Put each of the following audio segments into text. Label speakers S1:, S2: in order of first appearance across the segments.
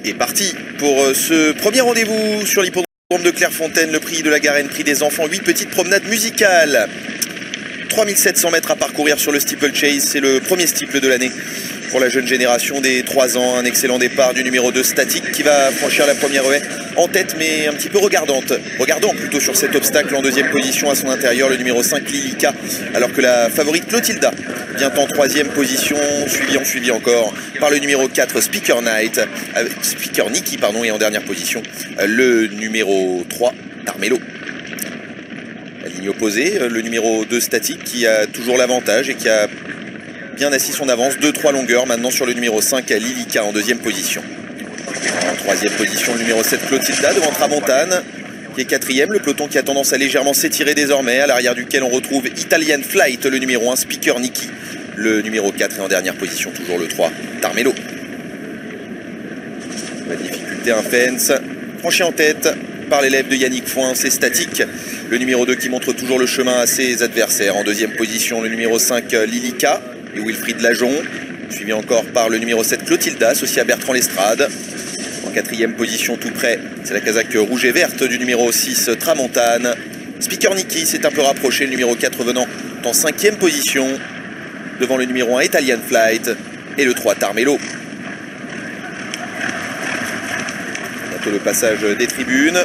S1: est parti pour ce premier rendez-vous sur l'hippodrome de Clairefontaine, le prix de la Garenne, prix des enfants, 8 petites promenades musicales. 3700 mètres à parcourir sur le steeplechase, c'est le premier steeple de l'année pour la jeune génération des 3 ans. Un excellent départ du numéro 2 Statique qui va franchir la première haie en tête mais un petit peu regardant plutôt sur cet obstacle. En deuxième position à son intérieur le numéro 5 Lilica, alors que la favorite Clotilda vient en troisième position, suivi encore par le numéro 4 Speaker Nicky et en dernière position le numéro 3 Armello. La ligne opposée, le numéro 2 Statique qui a toujours l'avantage et qui a bien assis son avance, 2-3 longueurs maintenant sur le numéro 5 à Lilica en deuxième position. En troisième position, le numéro 7 Clotilda devant Tramontane qui est quatrième. Le peloton qui a tendance à légèrement s'étirer désormais, à l'arrière duquel on retrouve Italian Flight, le numéro 1 Speaker Nicky, le numéro 4 et en dernière position toujours le 3 Tarmello. La difficulté, un fence franchi en tête par l'élève de Yannick Foin, c'est Statique, le numéro 2 qui montre toujours le chemin à ses adversaires. En deuxième position, le numéro 5 Lilica et Wilfried Lajon, suivi encore par le numéro 7 Clotilda, associé à Bertrand Lestrade. En quatrième position tout près, c'est la casaque rouge et verte du numéro 6 Tramontane. Speaker Nicky s'est un peu rapproché, le numéro 4 venant en cinquième position, devant le numéro 1 Italian Flight et le 3 Tarmello. Bientôt le passage des tribunes,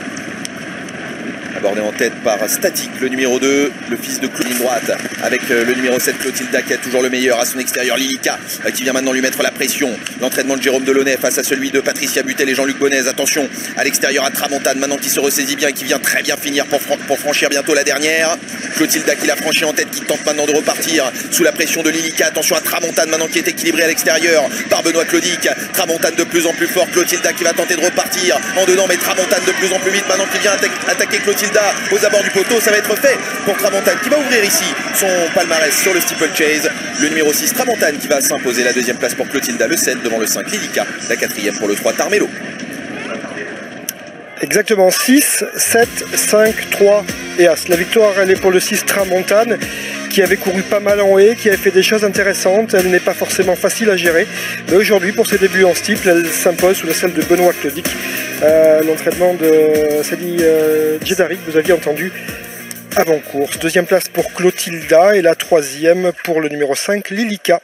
S1: abordé en tête par Statique, le numéro 2, le fils de Claudine droite, avec le numéro 7 Clotilda qui a toujours le meilleur à son extérieur, Lilica qui vient maintenant lui mettre la pression. L'entraînement de Jérôme Delaunay face à celui de Patricia Butel et Jean-Luc Bonez. Attention à l'extérieur à Tramontane maintenant qui se ressaisit bien et qui vient très bien finir pour franchir bientôt la dernière. Clotilda qui l'a franchi en tête, qui tente maintenant de repartir sous la pression de Lilica. Attention à Tramontane maintenant qui est équilibré à l'extérieur par Benoît Claudic. Tramontane de plus en plus fort, Clotilda qui va tenter de repartir en dedans, mais Tramontane de plus en plus vite maintenant qui vient attaquer Clotilda aux abords du poteau. Ça va être fait pour Tramontane qui va ouvrir ici son palmarès sur le steeplechase. Le numéro 6 Tramontane qui va s'imposer, la deuxième place pour Clotilda, le 7 devant le 5 Lilica, la quatrième pour le 3 Tarmello.
S2: Exactement, 6, 7, 5, 3 et As. La victoire, elle est pour le 6 Tramontane qui avait couru pas mal en haie, qui avait fait des choses intéressantes. Elle n'est pas forcément facile à gérer, mais aujourd'hui, pour ses débuts en steeple, elle s'impose sous la selle de Benoît Claudic. L'entraînement de Sadi Djedari, vous aviez entendu avant course. Deuxième place pour Clotilda et la troisième pour le numéro 5 Lilica.